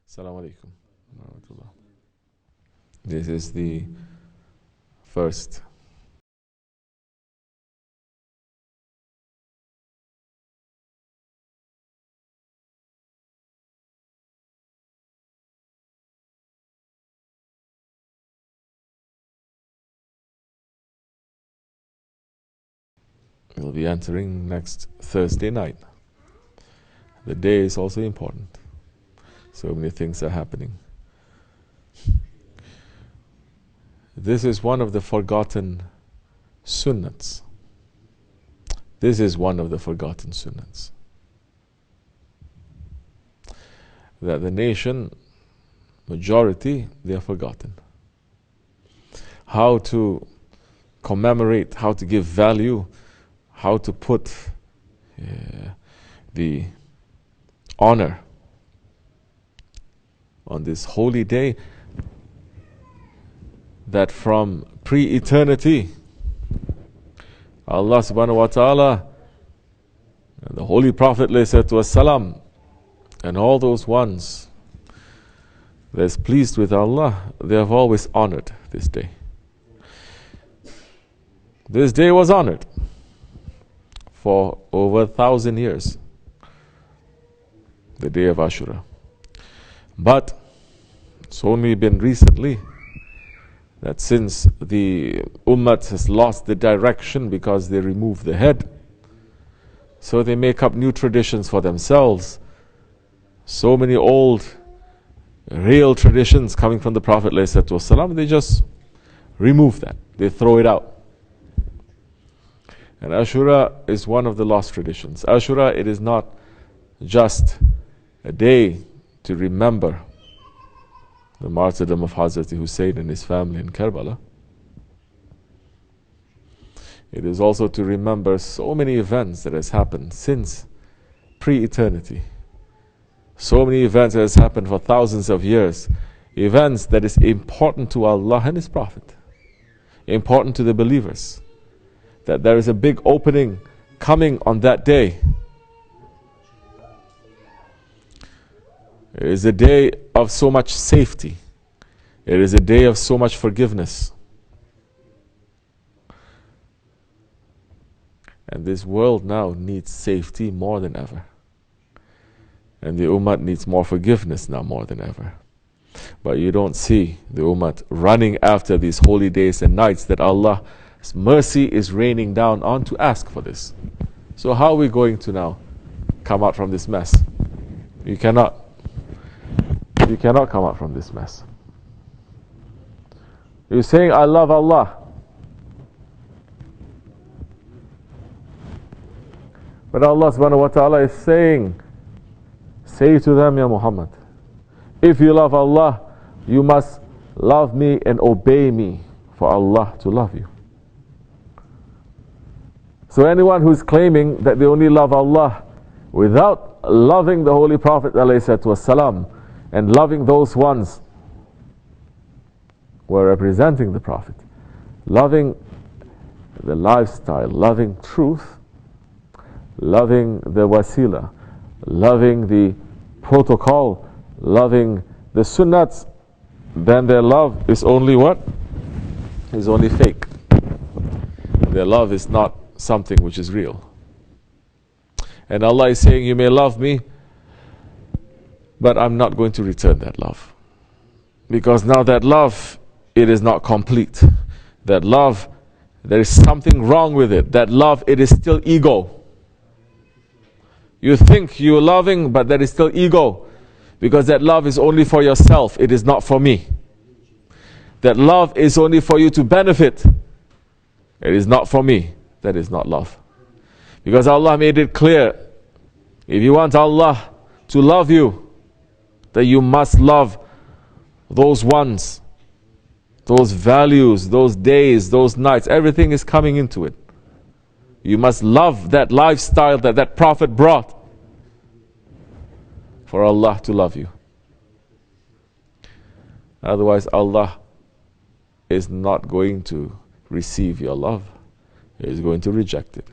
Assalamu alaikum. This is the first we'll be entering next Thursday night. The day is also important. So many things are happening. This is one of the forgotten sunnats. This is one of the forgotten sunnats. That the nation, majority, they are forgotten. How to commemorate, how to give value, how to put the honor on this holy day that from pre-eternity Allah subhanahu wa ta'ala and the Holy Prophet ﷺ and all those ones that is pleased with Allah, they have always honored this day. This day was honored for over 1,000 years, the day of Ashura. But it's only been recently that since the Ummah has lost the direction because they remove the head, so they make up new traditions for themselves. So many old, real traditions coming from the Prophet ﷺ, they just remove that. They throw it out. And Ashura is one of the lost traditions. Ashura, it is not just a day to remember the martyrdom of Hazretleri Hussein and his family in Karbala. It is also to remember so many events that has happened since pre-eternity. So many events that has happened for thousands of years. Events that is important to Allah and His Prophet. Important to the believers. That there is a big opening coming on that day. It is a day of so much safety. It is a day of so much forgiveness. And this world now needs safety more than ever. And the Ummah needs more forgiveness now more than ever. But you don't see the Ummah running after these holy days and nights that Allah's mercy is raining down on to ask for this. So how are we going to now come out from this mess? You cannot. You cannot come out from this mess. You're saying, I love Allah. But Allah subhanahu wa ta'ala is saying, say to them, Ya Muhammad, if you love Allah, you must love me and obey me for Allah to love you. So anyone who's claiming that they only love Allah without loving the Holy Prophet ﷺ and loving those ones who are representing the Prophet, loving the lifestyle, loving truth, loving the wasila, loving the protocol, loving the sunnats, then their love is only what? Is only fake. Their love is not something which is real. And Allah is saying, you may love me, but I'm not going to return that love. Because now that love, it is not complete. That love, there is something wrong with it. That love, it is still ego. You think you're loving, but that is still ego. Because that love is only for yourself, it is not for me. That love is only for you to benefit. It is not for me. That is not love. Because Allah made it clear, if you want Allah to love you, that you must love those ones, those values, those days, those nights, everything is coming into it. You must love that lifestyle that that Prophet brought for Allah to love you. Otherwise, Allah is not going to receive your love. He is going to reject it.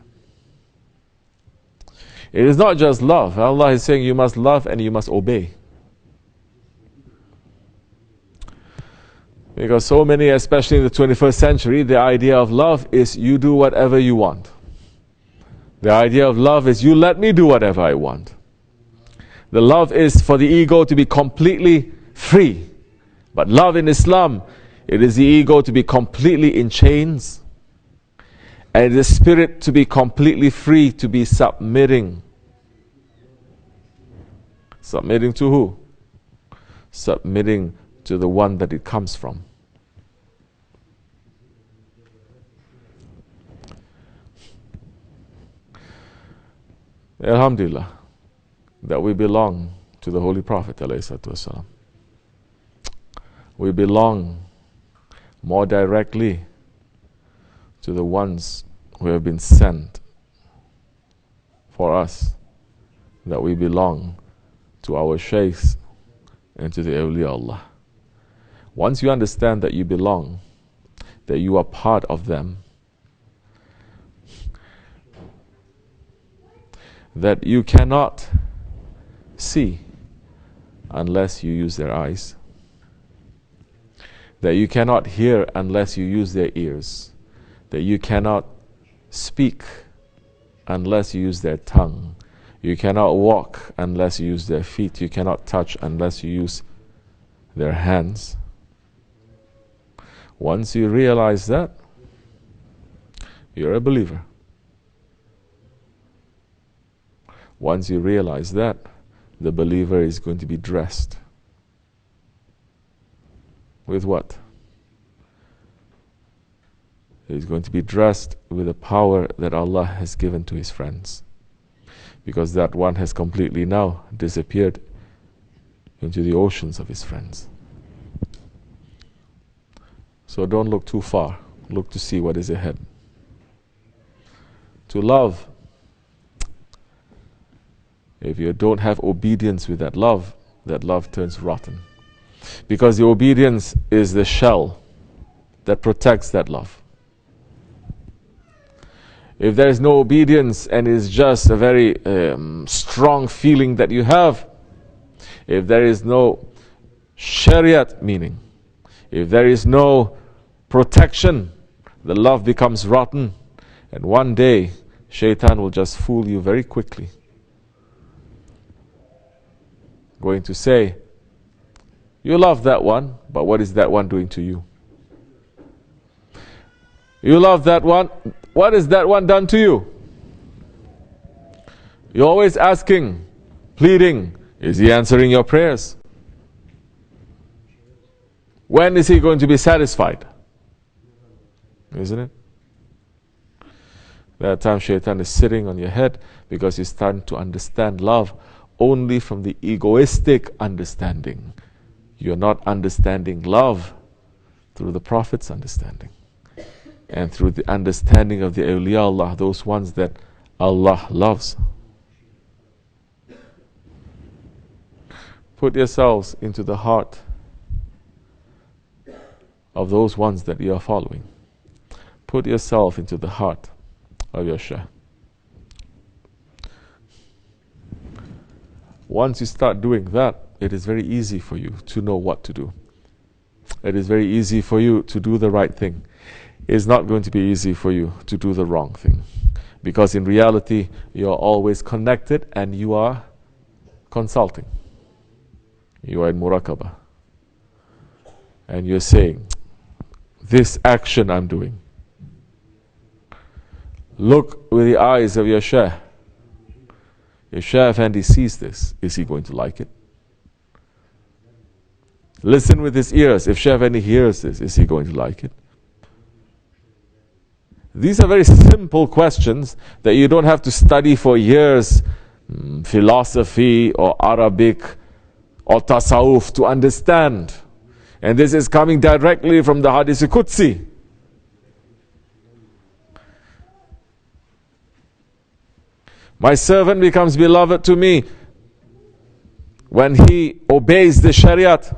It is not just love. Allah is saying you must love and you must obey. Because so many, especially in the 21st century, the idea of love is you do whatever you want. The idea of love is you let me do whatever I want. The love is for the ego to be completely free. But love in Islam, it is the ego to be completely in chains, and the spirit to be completely free, to be submitting. Submitting to who? Submitting to the one that it comes from. Alhamdulillah, that we belong to the Holy Prophet ﷺ. We belong more directly to the ones who have been sent for us, that we belong to our Shaykhs and to the awliya Allah. Once you understand that you belong, that you are part of them, that you cannot see unless you use their eyes, that you cannot hear unless you use their ears, that you cannot speak unless you use their tongue, you cannot walk unless you use their feet, you cannot touch unless you use their hands. Once you realize that, you're a believer. Once you realize that, the believer is going to be dressed with what? He's going to be dressed with the power that Allah has given to his friends, because that one has completely now disappeared into the oceans of his friends. So don't look too far, look to see what is ahead. To love, if you don't have obedience with that love turns rotten. Because the obedience is the shell that protects that love. If there is no obedience and it's just a very strong feeling that you have, if there is no shariat meaning, if there is no protection, the love becomes rotten, and one day shaitan will just fool you very quickly. Going to say, you love that one, but what is that one doing to you? You love that one, what has that one done to you? You're always asking, pleading, is he answering your prayers? When is he going to be satisfied? Isn't it? That time shaitan is sitting on your head because he's starting to understand love only from the egoistic understanding. You're not understanding love through the Prophet's understanding and through the understanding of the awliya Allah, those ones that Allah loves. Put yourselves into the heart of those ones that you are following. Put yourself into the heart of your Shaykh. Once you start doing that, it is very easy for you to know what to do. It is very easy for you to do the right thing. It's not going to be easy for you to do the wrong thing. Because in reality, you are always connected and you are consulting. You are in muraqabah. And you're saying, this action I'm doing, look with the eyes of your Shaykh. If Shaykh Effendi sees this, is he going to like it? Listen with his ears. If Shaykh Effendi hears this, is he going to like it? These are very simple questions that you don't have to study for years, philosophy or Arabic or tasawwuf to understand. And this is coming directly from the Hadith Qudsi. My servant becomes beloved to me when he obeys the Shariat.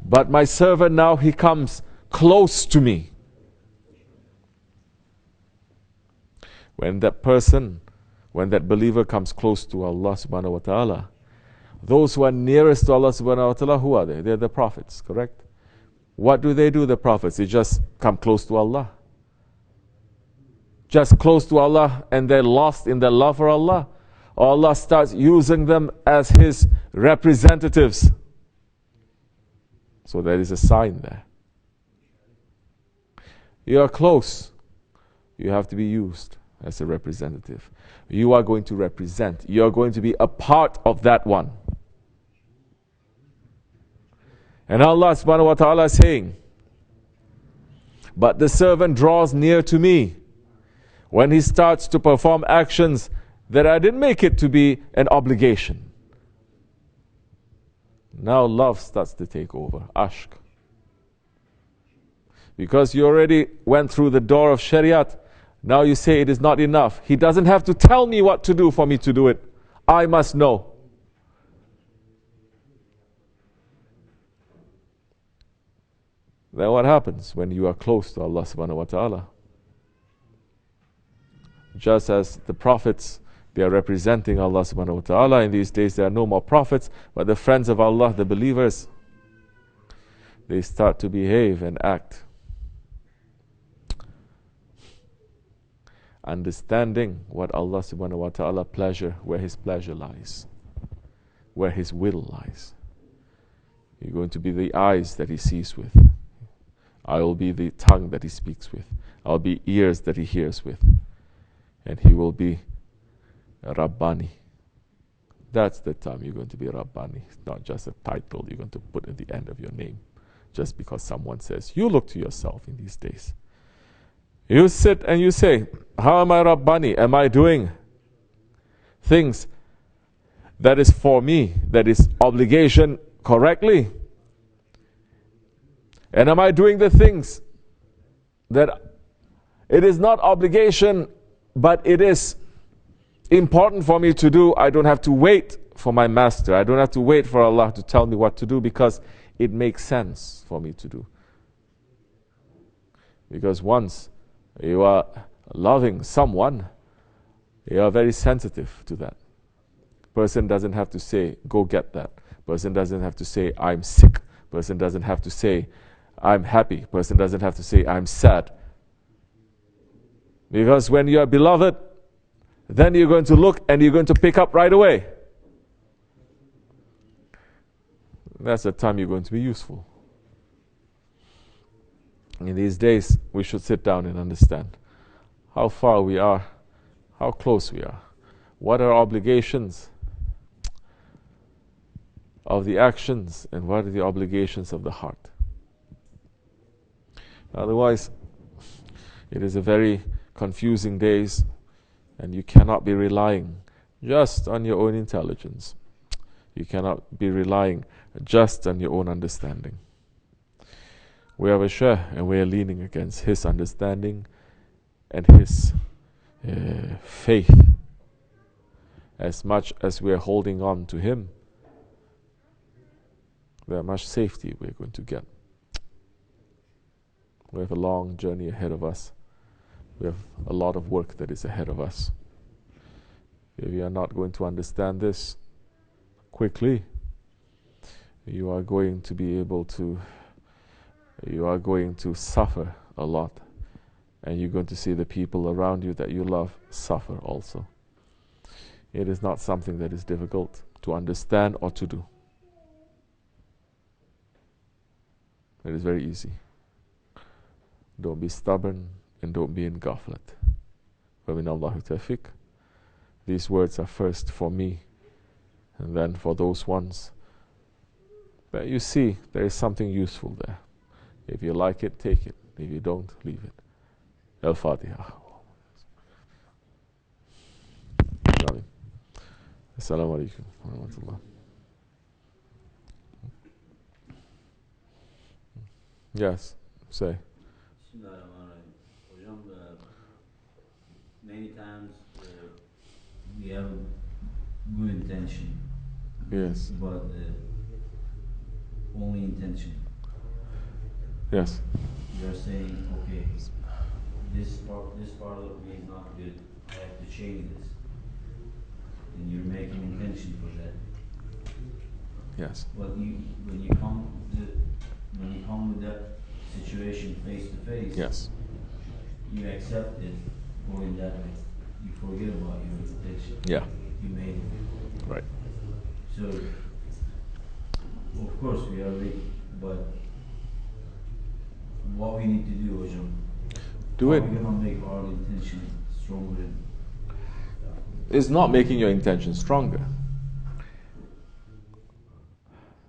But my servant now, he comes close to me. When that person, when that believer comes close to Allah subhanahu wa ta'ala, Those who are nearest to Allah subhanahu wa ta'ala, who are they? They're the prophets, correct? What do, the prophets? They just come close to Allah. Just close to Allah, and they're lost in their love for Allah. Or Allah starts using them as His representatives. So there is a sign there. You are close. You have to be used as a representative. You are going to represent. You are going to be a part of that one. And Allah subhanahu wa ta'ala is saying, but the servant draws near to me when he starts to perform actions that I didn't make it to be an obligation. Now love starts to take over, ashq. Because you already went through the door of Shariat, now you say it is not enough. He doesn't have to tell me what to do for me to do it. I must know. Then what happens when you are close to Allah subhanahu wa ta'ala? Just as the prophets, they are representing Allah subhanahu wa ta'ala. In these days there are no more prophets, but the friends of Allah, the believers, they start to behave and act, understanding what Allah subhanahu wa ta'ala pleasure, where His pleasure lies, where His will lies. You're going to be the eyes that He sees with. I will be the tongue that He speaks with. I'll be ears that He hears with. And He will be Rabbani. That's the time you're going to be Rabbani. It's not just a title you're going to put at the end of your name. Just because someone says, you look to yourself in these days. You sit and you say, how am I Rabbani? Am I doing things that is for me, that is obligation correctly? And am I doing the things that it is not obligation, but it is important for me to do? I don't have to wait for my master. I don't have to wait for Allah to tell me what to do, because it makes sense for me to do. Because once you are loving someone, you are very sensitive to that. Person doesn't have to say, go get that. Person doesn't have to say, I'm sick. Person doesn't have to say, I'm happy. Person doesn't have to say, I'm sad. Because when you are beloved, then you're going to look and you're going to pick up right away. That's the time you're going to be useful. In these days, we should sit down and understand how far we are, how close we are, what are obligations of the actions, and what are the obligations of the heart. Otherwise, it is a very confusing days, and you cannot be relying just on your own intelligence. You cannot be relying just on your own understanding. We have a Sheykh, and we are leaning against his understanding and his faith. As much as we are holding on to him, there much safety we're going to get. We have a long journey ahead of us. We have a lot of work that is ahead of us. If you are not going to understand this quickly, you are going to be able to, you are going to suffer a lot. And you're going to see the people around you that you love suffer also. It is not something that is difficult to understand or to do. It is very easy. Don't be stubborn and don't be in ghaflat. وَمِنَ اللَّهِ تَوْفِيقٌ. These words are first for me, and then for those ones that you see there is something useful there. If you like it, take it. If you don't, leave it. Al-Fatiha. Assalamu alaikum wa rahmatullah. Yes, say. Bismillahirrahmanirrahim. Many times we have good intention. Yes. But only intention. Yes. You are saying, okay, this part of me is not good. I have to change this. And you're making intention for that. Yes. But when you come with that situation face to face, Yes. you accept it going that way. You forget about your intention. Yeah. You made it. Right. So, of course, we are weak, but what we need to do, Hajam, Do it. how are we going to make our intention stronger? It's not making your intention stronger.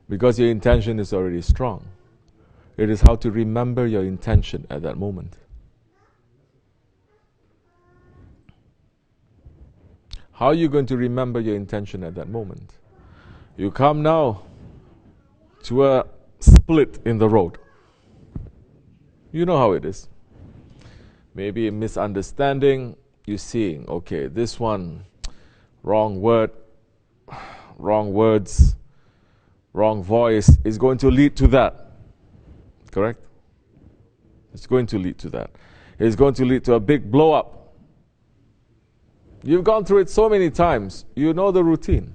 Because your intention is already strong. It is how to remember your intention at that moment. How are you going to remember your intention at that moment? You come now to a split in the road. You know how it is. Maybe a misunderstanding, you're seeing, okay, this one, wrong word, wrong words, wrong voice is going to lead to that. Correct? It's going to lead to that. It's going to lead to a big blow up. You've gone through it so many times. You know the routine.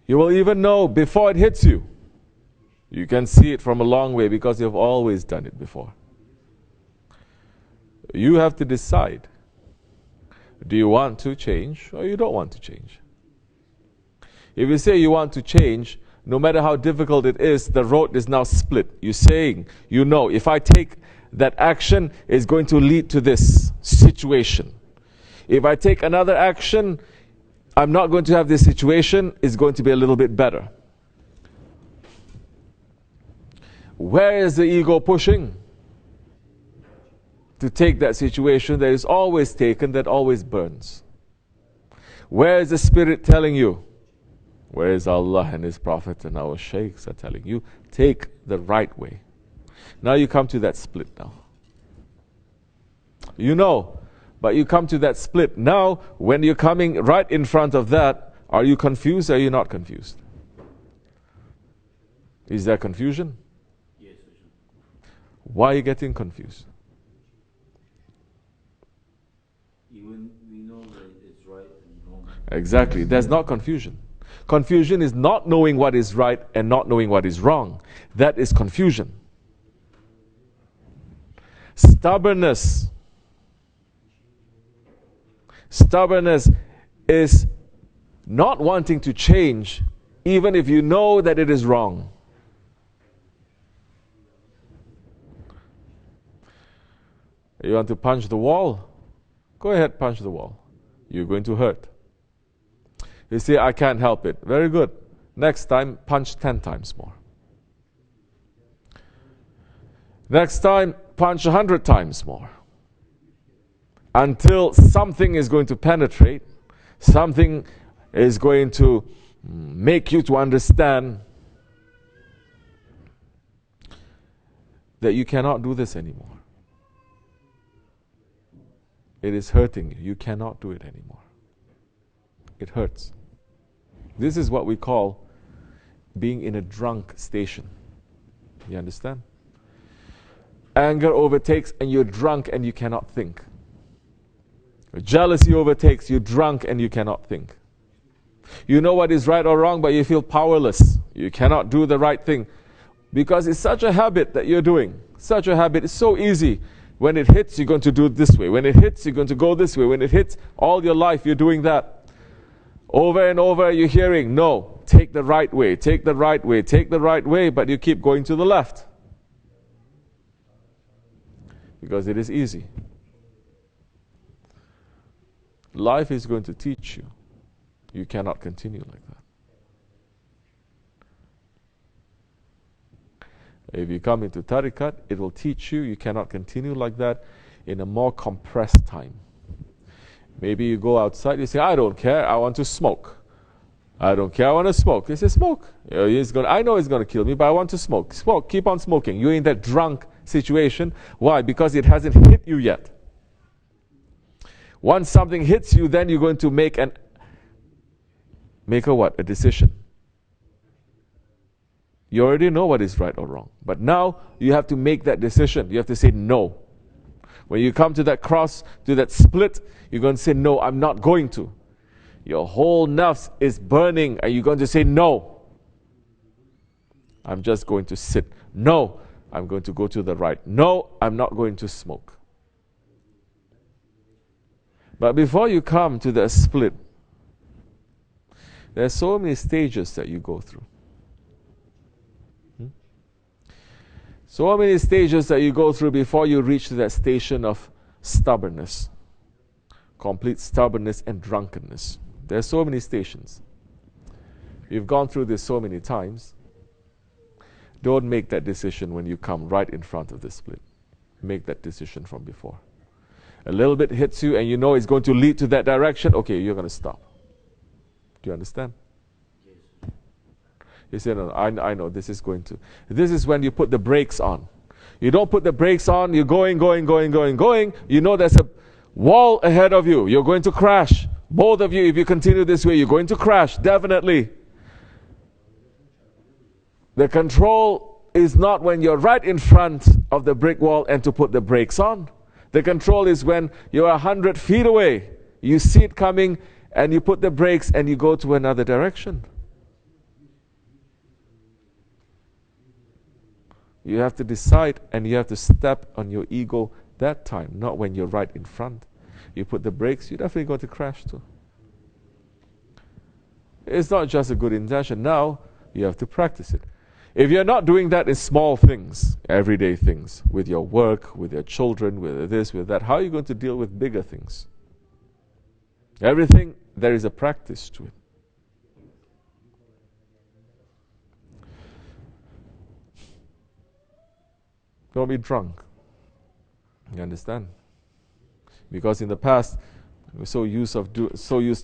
You will even know before it hits you. You can see it from a long way because you've always done it before. You have to decide. Do you want to change or you don't want to change? If you say you want to change, no matter how difficult it is, the road is now split. You're saying, you know, if I take that action, it's going to lead to this situation. If I take another action, I'm not going to have this situation, it's going to be a little bit better. Where is the ego pushing? To take that situation that is always taken, that always burns. Where is the spirit telling you? Where is Allah and His Prophet and our Sheikhs are telling you? Take the right way. Now you come to that split now. You know, but you come to that split. Now, when you're coming right in front of that, are you confused or are you not confused? Is there confusion? Yes. Why are you getting confused? Even we know that it's right and wrong. Exactly. There's not confusion. Confusion is not knowing what is right and not knowing what is wrong. That is confusion. Stubbornness. Stubbornness is not wanting to change even if you know that it is wrong. You want to punch the wall? Go ahead, punch the wall. You're going to hurt. You say, I can't help it. Very good. Next time, punch 10 times more. Next time, punch 100 times more. Until something is going to penetrate, something is going to make you to understand that you cannot do this anymore. It is hurting you. You cannot do it anymore. It hurts. This is what we call being in a drunk station. You understand? Anger overtakes and you're drunk and you cannot think. Jealousy overtakes, you're drunk and you cannot think. You know what is right or wrong, but you feel powerless. You cannot do the right thing. Because it's such a habit that you're doing. Such a habit. It's so easy. When it hits, you're going to do it this way. When it hits, you're going to go this way. When it hits, all your life, you're doing that. Over and over, you're hearing, no, take the right way, take the right way, take the right way, but you keep going to the left. Because it is easy. Life is going to teach you. You cannot continue like that. If you come into tariqat, it will teach you cannot continue like that in a more compressed time. Maybe you go outside, you say, I don't care, I want to smoke. I don't care, I want to smoke. You say, smoke. I know it's going to kill me, but I want to smoke. Smoke, keep on smoking. You're in that drunk situation. Why? Because it hasn't hit you yet. Once something hits you, then you're going to make a what? A decision. You already know what is right or wrong. But now you have to make that decision. You have to say no. When you come to that cross, to that split, you're going to say, no, I'm not going to. Your whole nafs is burning and you're going to say no. I'm just going to sit. No, I'm going to go to the right. No, I'm not going to smoke. But before you come to the split, there are so many stages that you go through. So many stages that you go through before you reach that station of stubbornness. Complete stubbornness and drunkenness. There are so many stations. You've gone through this so many times. Don't make that decision when you come right in front of the split. Make that decision from before. A little bit hits you and you know it's going to lead to that direction. Okay, you're going to stop. Do you understand? Yes. You say, no, I know this is going to. This is when you put the brakes on. You don't put the brakes on, you're going. You know there's a wall ahead of you. You're going to crash. Both of you, if you continue this way, you're going to crash, definitely. The control is not when you're right in front of the brick wall and to put the brakes on. The control is when you're 100 feet away. You see it coming and you put the brakes and you go to another direction. You have to decide and you have to step on your ego that time, not when you're right in front. You put the brakes, you're definitely going to crash too. It's not just a good intention. Now, you have to practice it. If you're not doing that in small things, everyday things, with your work, with your children, with this, with that, how are you going to deal with bigger things? Everything, there is a practice to it. Don't be drunk. You understand? Because in the past, we're so used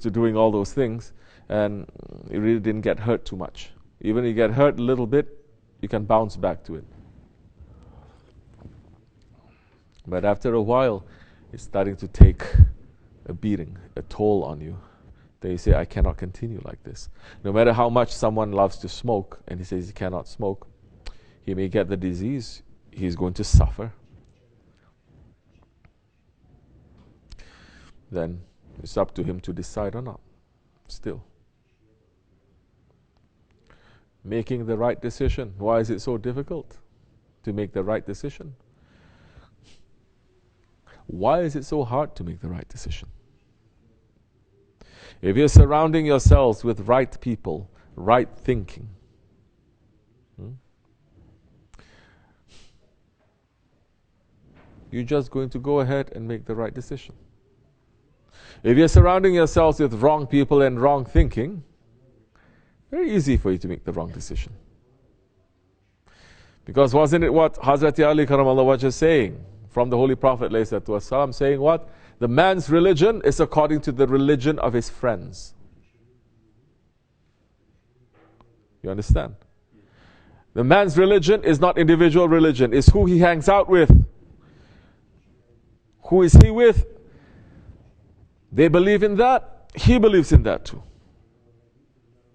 to doing all those things, and you really didn't get hurt too much. Even if you get hurt a little bit, you can bounce back to it. But after a while, it's starting to take a beating, a toll on you. Then you say, I cannot continue like this. No matter how much someone loves to smoke, and he says he cannot smoke, he may get the disease, he's going to suffer. Then it's up to him to decide or not. Still. Making the right decision. Why is it so difficult to make the right decision? Why is it so hard to make the right decision? If you're surrounding yourselves with right people, right thinking, you're just going to go ahead and make the right decision. If you're surrounding yourselves with wrong people and wrong thinking, very easy for you to make the wrong decision. Because wasn't it what Hazretleri Ali Karamallah was just saying from the Holy Prophet ﷺ, saying what? The man's religion is according to the religion of his friends. You understand? The man's religion is not individual religion, it's who he hangs out with. Who is he with? They believe in that, he believes in that too.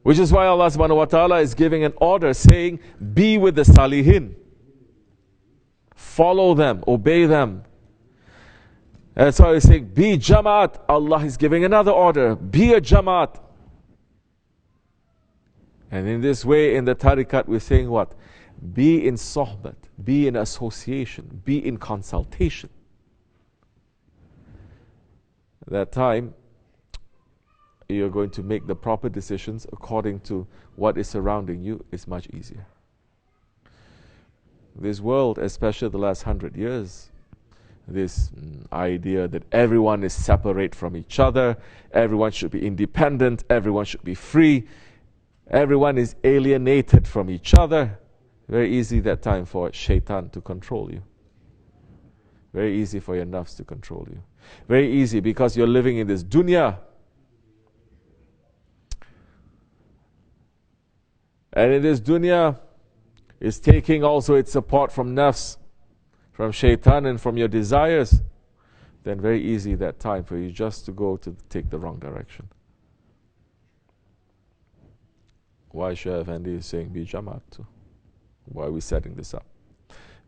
Which is why Allah subhanahu wa ta'ala is giving an order saying, be with the salihin. Follow them, obey them. That's why he's saying, be jamaat. Allah is giving another order, be a jamaat. And in this way, in the tariqat, we're saying what? Be in sohbet, be in association, be in consultation. At that time, you're going to make the proper decisions according to what is surrounding you. Is much easier. This world, especially the last 100 years, this idea that everyone is separate from each other, everyone should be independent, everyone should be free, everyone is alienated from each other. Very easy that time for shaitan to control you. Very easy for your nafs to control you. Very easy because you're living in this dunya. And in this dunya, is taking also its support from nafs, from shaitan and from your desires. Then very easy that time for you just to go to take the wrong direction. Why Sheikh Effendi is saying be jamaat too? Why are we setting this up?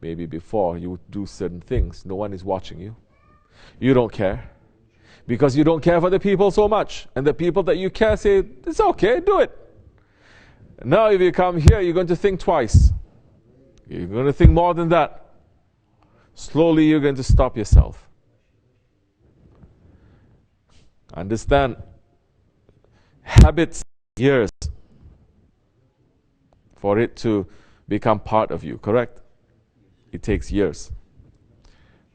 Maybe before you would do certain things, no one is watching you. You don't care. Because you don't care for the people so much. And the people that you care say, it's okay, do it. Now if you come here, you're going to think twice. You're going to think more than that. Slowly you're going to stop yourself. Understand, habits take years for it to become part of you, correct? It takes years.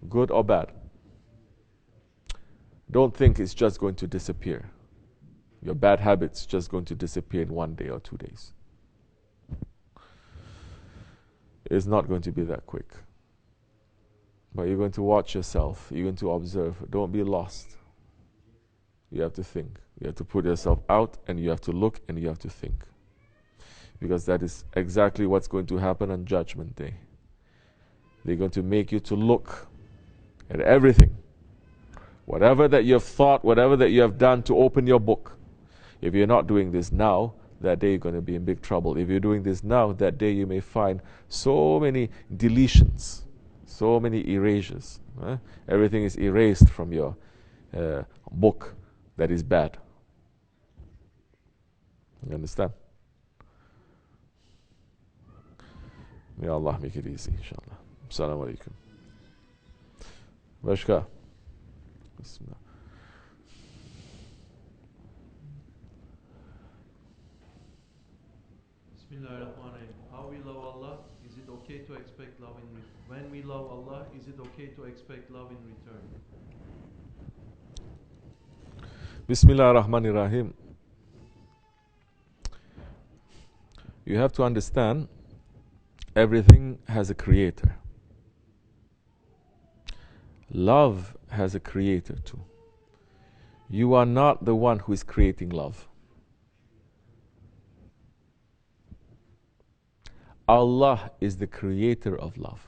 Good or bad. Don't think it's just going to disappear. Your bad habits just going to disappear in 1 day or 2 days. It's not going to be that quick. But you're going to watch yourself. You're going to observe. Don't be lost. You have to think. You have to put yourself out and you have to look and you have to think. Because that is exactly what's going to happen on Judgment Day. They're going to make you to look at everything. Whatever that you have thought, whatever that you have done, to open your book. If you're not doing this now, that day you're going to be in big trouble. If you're doing this now, that day you may find so many deletions, so many erasures. Everything is erased from your book that is bad. You understand? May Allah make it easy, inshallah. Assalamu alaikum. Bashka. Bismillah. BismillahirRahmanirRahim. How we love Allah, is it okay to expect love in return? When we love Allah, is it okay to expect love in return? BismillahirRahmanirRahim. You have to understand, everything has a creator. Love has a creator too. You are not the one who is creating love. Allah is the creator of love.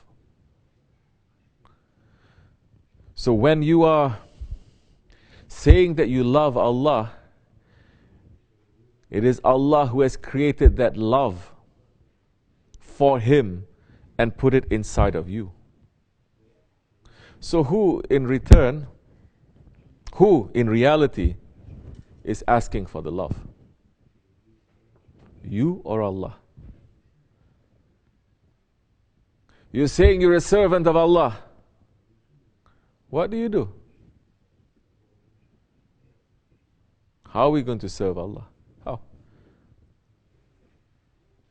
So when you are saying that you love Allah, it is Allah who has created that love for Him and put it inside of you. So who in return, who in reality is asking for the love? You or Allah? You're saying you're a servant of Allah. What do you do? How are we going to serve Allah? How?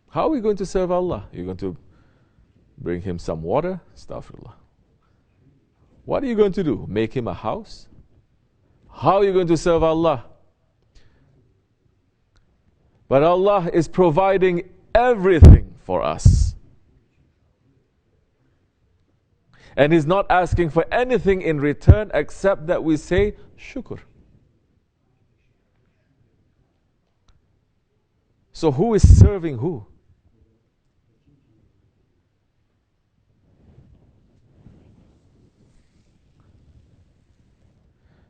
How are we going to serve Allah? You're going to bring Him some water? Astaghfirullah. What are you going to do? Make Him a house? How are you going to serve Allah? But Allah is providing everything for us. And He's not asking for anything in return except that we say shukr. So who is serving who?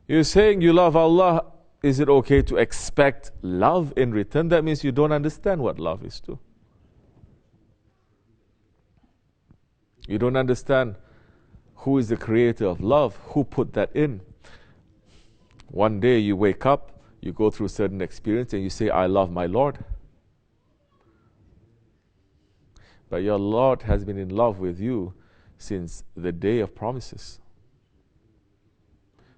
You're saying you love Allah. Is it okay to expect love in return? That means you don't understand what love is too. You don't understand who is the creator of love, who put that in. One day you wake up, you go through certain experience and you say, I love my Lord. But your Lord has been in love with you since the day of promises.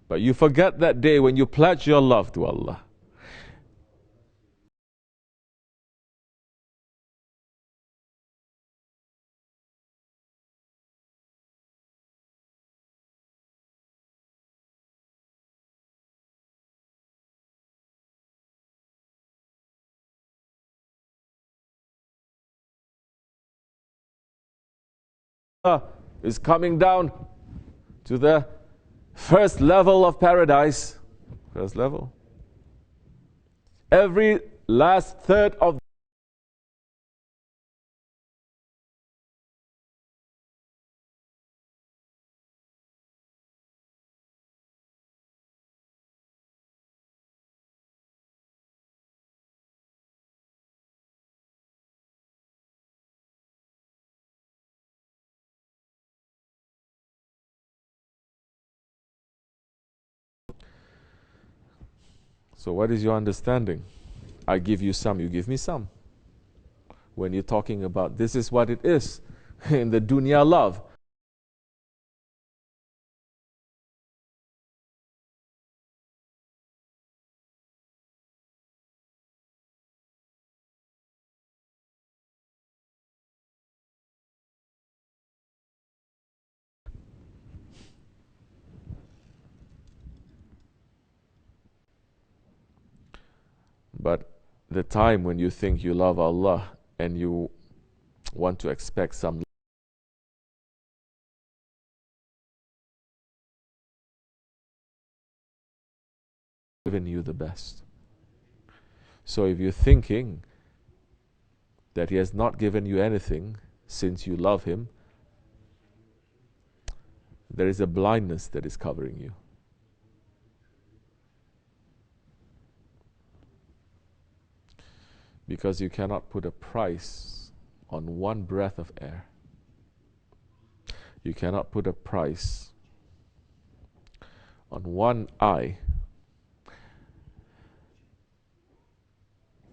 But you forget that day when you pledge your love to Allah. Is coming down to the first level of paradise. First level. Every last third of So what is your understanding? I give you some, you give me some. when you're talking about this is what it is in the dunya love. But the time when you think you love Allah and you want to expect some given you the best. So if you're thinking that He has not given you anything since you love Him, there is a blindness that is covering you. Because you cannot put a price on one breath of air. You cannot put a price on one eye.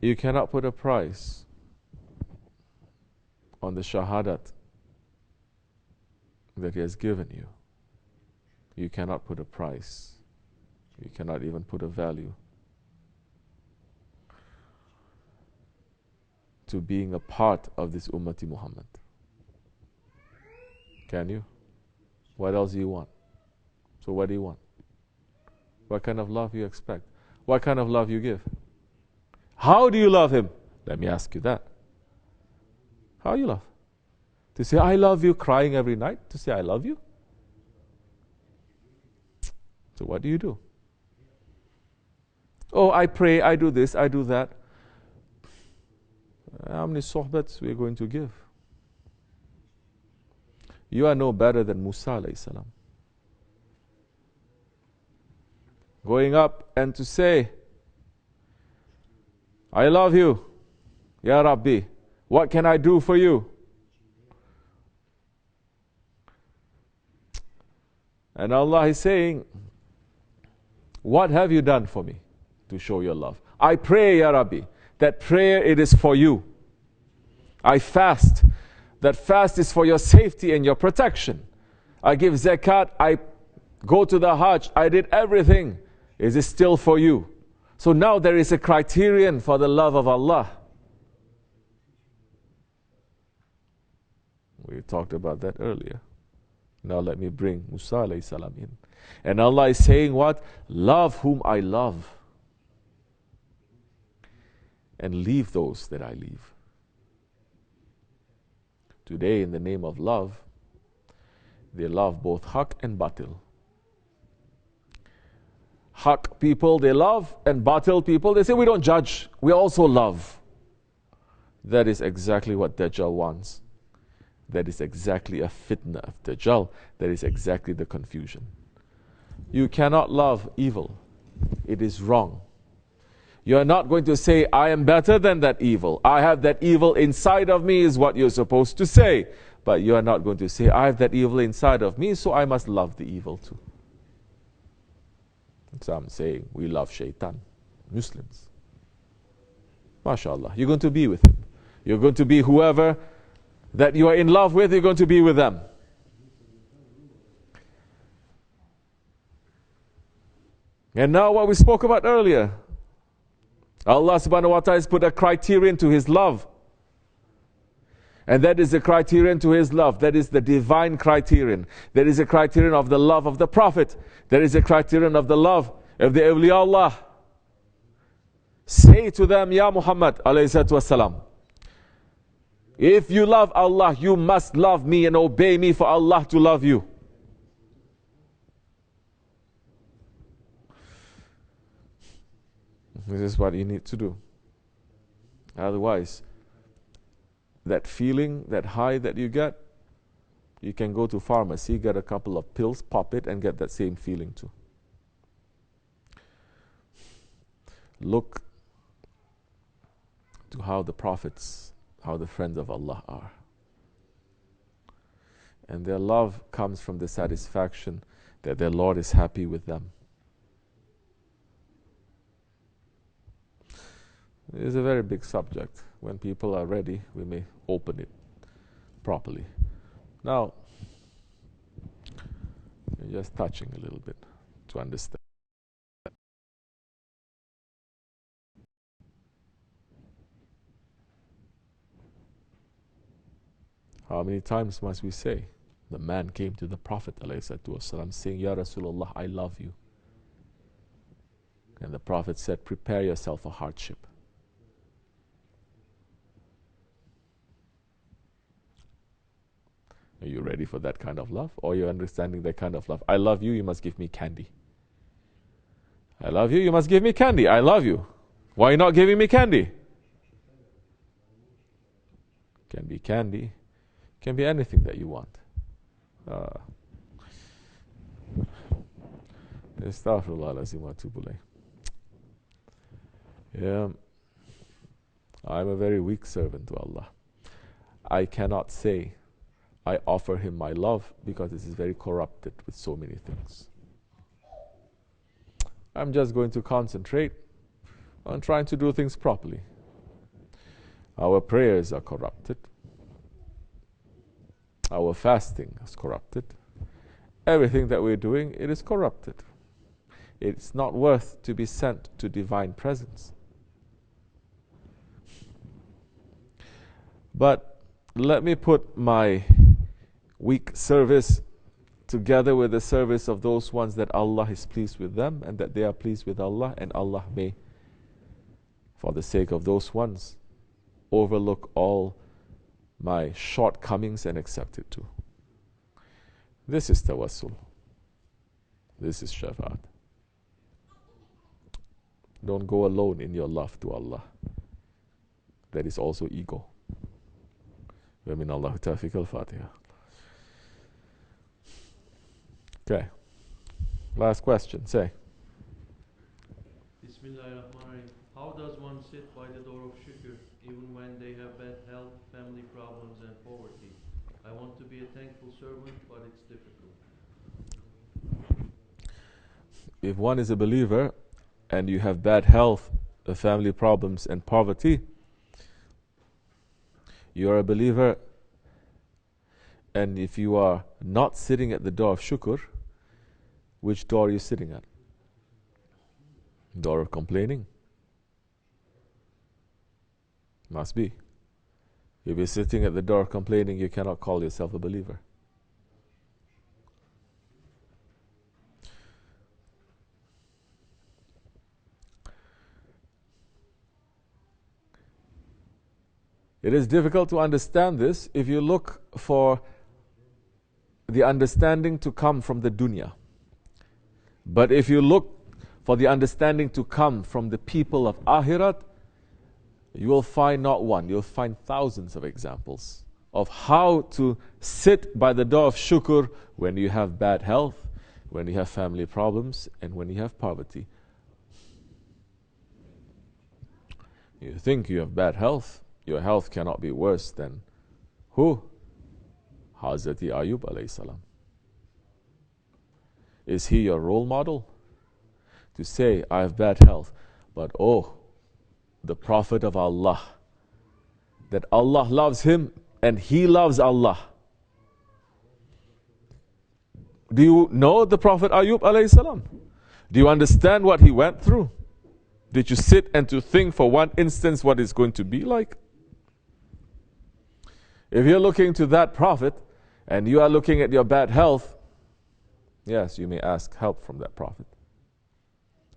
You cannot put a price on the shahadat that He has given you. You cannot put a price. You cannot even put a value to being a part of this Ummati Muhammad. Can you? What else do you want? So what do you want? What kind of love you expect? What kind of love you give? How do you love Him? Let me ask you that. How you love? To say I love you crying every night? To say I love you? So what do you do? Oh, I pray, I do this, I do that. How many sohbets we are going to give? You are no better than Musa alayhi salam. Going up and to say, I love you, Ya Rabbi. What can I do for you? And Allah is saying, what have you done for me to show your love? I pray, Ya Rabbi. That prayer, it is for you. I fast. That fast is for your safety and your protection. I give zakat. I go to the Hajj. I did everything. Is it still for you? So now there is a criterion for the love of Allah. We talked about that earlier. Now let me bring Musa alayhi salam in. And Allah is saying what? Love whom I love. And leave those that I leave. Today, in the name of love, they love both haq and batil. Haq people they love, and batil people they say we don't judge, we also love. That is exactly what Dajjal wants. That is exactly a fitna of Dajjal. That is exactly the confusion. You cannot love evil. It is wrong. You are not going to say, I am better than that evil. I have that evil inside of me is what you're supposed to say. But you are not going to say, I have that evil inside of me, so I must love the evil too. So I'm saying, we love shaitan, Muslims. MashaAllah, you're going to be with him. You're going to be whoever that you are in love with, you're going to be with them. And now what we spoke about earlier, Allah subhanahu wa ta'ala has put a criterion to His love. And that is the criterion to His love. That is the divine criterion. That is a criterion of the love of the Prophet. That is a criterion of the love of the awliya Allah. Say to them, Ya Muhammad alayhi salatu wasalam, if you love Allah, you must love me and obey me for Allah to love you. This is what you need to do. Otherwise, that feeling, that high that you get, you can go to pharmacy, get a couple of pills, pop it, and get that same feeling too. Look to how the prophets, how the friends of Allah are. And their love comes from the satisfaction that their Lord is happy with them. It is a very big subject. When people are ready, we may open it properly. Now, you're just touching a little bit to understand. How many times must we say? The man came to the Prophet ﷺ saying, Ya Rasulullah, I love you. And the Prophet said, prepare yourself for hardship. Are you ready for that kind of love? Or are you understanding that kind of love? I love you, you must give me candy. I love you, you must give me candy. I love you. Why are you not giving me candy? Can be candy. Can be anything that you want. Astaghfirullah lazim wa atubu ilayh. Yeah, I'm a very weak servant to Allah. I cannot say I offer Him my love because this is very corrupted with so many things. I'm just going to concentrate on trying to do things properly. Our prayers are corrupted. Our fasting is corrupted. Everything that we're doing, it is corrupted. It's not worth to be sent to divine presence. But let me put my weak service together with the service of those ones that Allah is pleased with them and that they are pleased with Allah, and Allah may, for the sake of those ones, overlook all my shortcomings and accept it too. This is tawassul. This is shafaat. Don't go alone in your love to Allah. That is also ego. Wa min Allahu tawfiq al-Fatiha. Okay. Last question. Say. BismillahirRahmanirRahim. How does one sit by the door of shukr even when they have bad health, family problems and poverty? I want to be a thankful servant, but it's difficult. If one is a believer and you have bad health, family problems and poverty, you are a believer, and if you are not sitting at the door of shukr, which door are you sitting at? Door of complaining? Must be. If you're sitting at the door of complaining, you cannot call yourself a believer. It is difficult to understand this if you look for the understanding to come from the dunya. But if you look for the understanding to come from the people of Akhirat, you will find not one, you'll find thousands of examples of how to sit by the door of shukr when you have bad health, when you have family problems, and when you have poverty. You think you have bad health, your health cannot be worse than who? Hazretleri Ayub alayhi salam. Is he your role model? To say, I have bad health, but oh, the Prophet of Allah, that Allah loves him and he loves Allah. Do you know the Prophet Ayub alayhi salam? Do you understand what he went through? Did you sit and to think for one instance what it's going to be like? If you're looking to that Prophet and you are looking at your bad health, yes, you may ask help from that Prophet.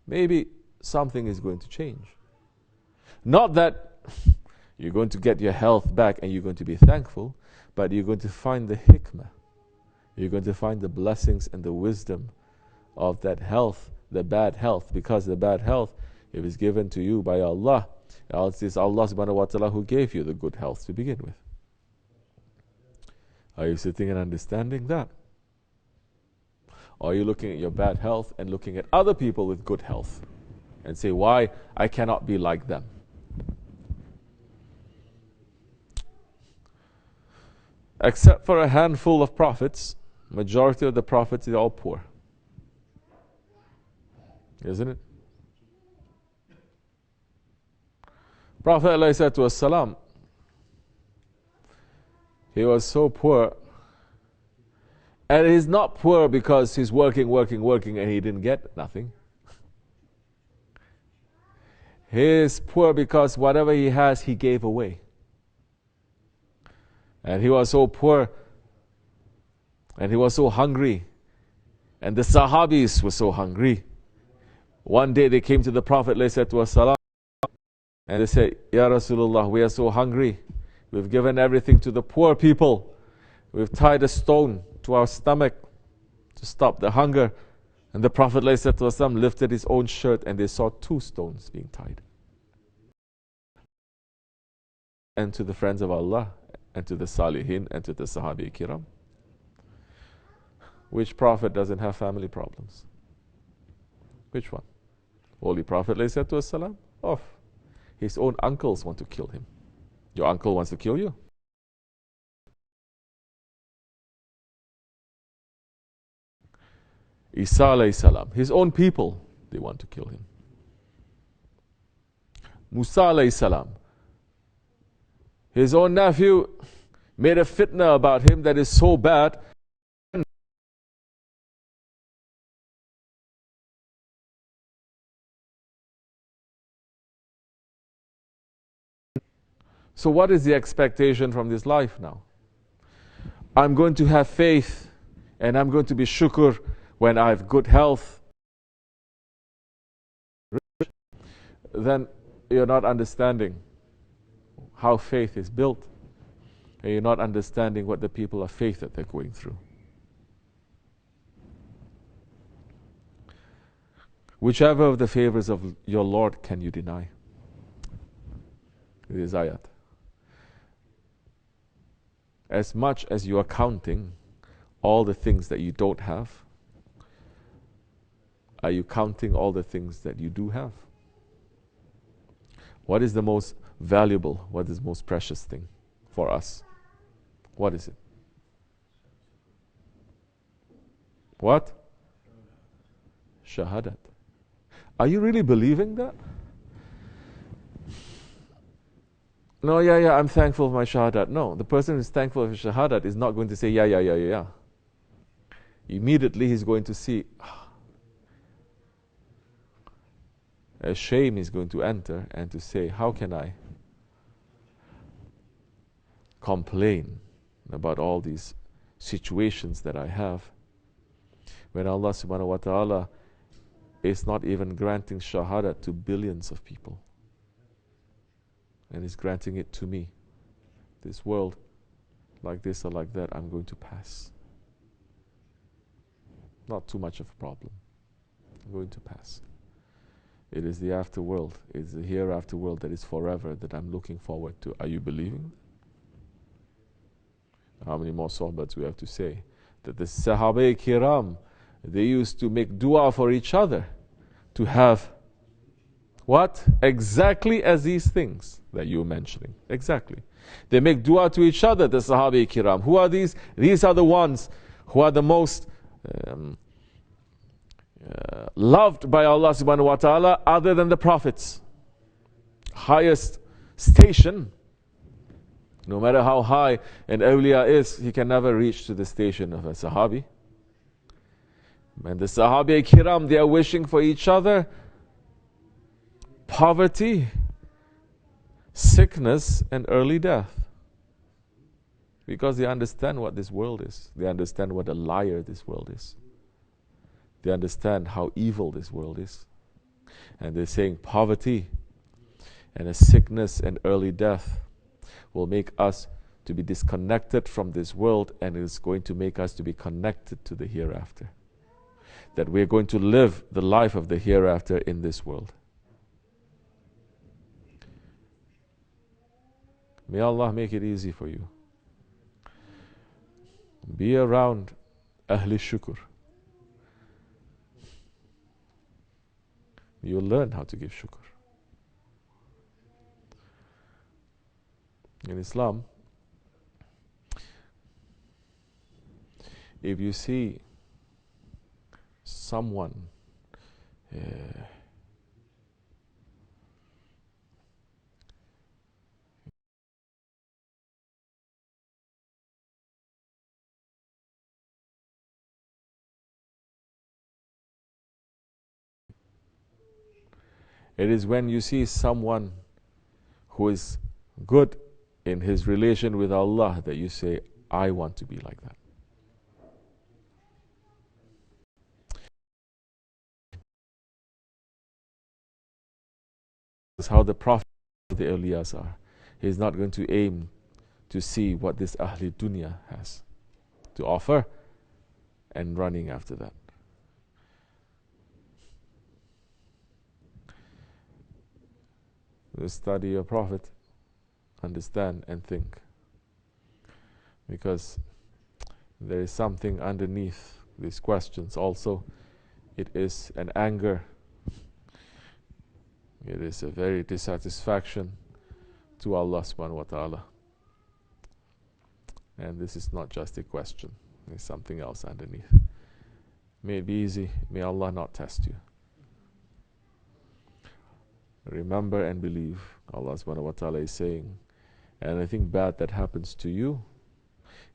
Maybe something is going to change. Not that you're going to get your health back and you're going to be thankful, but you're going to find the hikmah. You're going to find the blessings and the wisdom of that health, the bad health, because the bad health, if it's given to you by Allah, else it's Allah subhanahu wa ta'ala who gave you the good health to begin with. Are you sitting and understanding that? Or are you looking at your bad health and looking at other people with good health and say, why I cannot be like them? Except for a handful of prophets, majority of the prophets are all poor. Isn't it? Prophet ﷺ, he was so poor. And he's not poor because he's working, and he didn't get nothing. He's poor because whatever he has, he gave away. And he was so poor, and he was so hungry, and the Sahabis were so hungry. One day they came to the Prophet ﷺ, and they said, Ya Rasulullah, we are so hungry. We've given everything to the poor people. We've tied a stone to our stomach to stop the hunger. And the Prophet ﷺ lifted his own shirt, and they saw 2 stones being tied. And to the friends of Allah, and to the Salihin, and to the Sahabi Kiram. Which Prophet doesn't have family problems? Which one? Holy Prophet ﷺ? Oh, his own uncles want to kill him. Your uncle wants to kill you? Isa alayhi salam, his own people, they want to kill him. Musa alayhi salam, his own nephew made a fitna about him that is so bad. So what is the expectation from this life now? I'm going to have faith, and I'm going to be shukr when I have good health. Then you're not understanding how faith is built, and you're not understanding what the people of faith that they're going through. Whichever of the favors of your Lord can you deny? It is ayat. As much as you are counting all the things that you don't have, are you counting all the things that you do have? What is the most valuable, what is the most precious thing for us? What is it? What? Shahadat. Are you really believing that? No, yeah, I'm thankful for my shahadat. No, the person who's thankful for shahadat is not going to say, yeah. Immediately he's going to see, a shame is going to enter and to say, how can I complain about all these situations that I have when Allah subhanahu wa ta'ala is not even granting shahadat to billions of people, and is granting it to me. This world, like this or like that, I'm going to pass. Not too much of a problem. I'm going to pass. It is the afterworld, it is the hereafter world that is forever that I'm looking forward to. Are you believing? How many more sohbets we have to say? That the Sahaba Kiram, they used to make dua for each other to have what? Exactly as these things that you're mentioning. Exactly. They make dua to each other, the Sahaba Kiram. Who are these? These are the ones who are the most loved by Allah subhanahu wa ta'ala other than the prophets. Highest station, no matter how high an awliya is, he can never reach to the station of a sahabi. And the Sahabi Kiram, they are wishing for each other poverty, sickness, and early death. Because they understand what this world is. They understand what a liar this world is. They understand how evil this world is. And they're saying poverty and a sickness and early death will make us to be disconnected from this world, and is going to make us to be connected to the hereafter. That we're going to live the life of the hereafter in this world. May Allah make it easy for you. Be around Ahli Shukr. You'll learn how to give shukr. In Islam, if you see someone It is when you see someone who is good in his relation with Allah that you say, I want to be like that. That's how the Prophet of the awliyas are. He is not going to aim to see what this Ahli Dunya has to offer and running after that. You study your Prophet, understand and think. Because there is something underneath these questions also. It is an anger. It is a very dissatisfaction to Allah subhanahu wa ta'ala. And this is not just a question. There's something else underneath. May it be easy. May Allah not test you. Remember and believe. Allah subhanahu wa ta'ala is saying, anything bad that happens to you,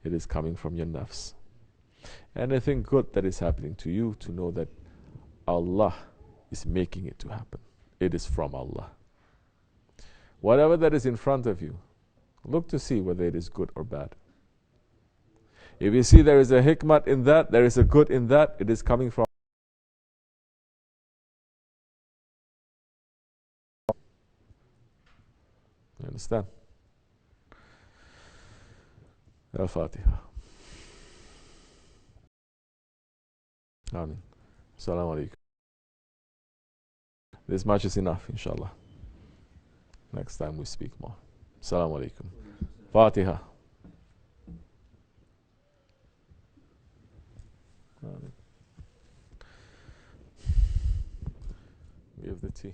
it is coming from your nafs. Anything good that is happening to you, to know that Allah is making it to happen. It is from Allah. Whatever that is in front of you, look to see whether it is good or bad. If you see there is a hikmat in that, there is a good in that, it is coming from. You understand? Al-Fatiha. Ameen. Assalamu alaikum. This much is enough, inshallah. Next time we speak more. Assalamu alaikum. Fatiha. Give the tea.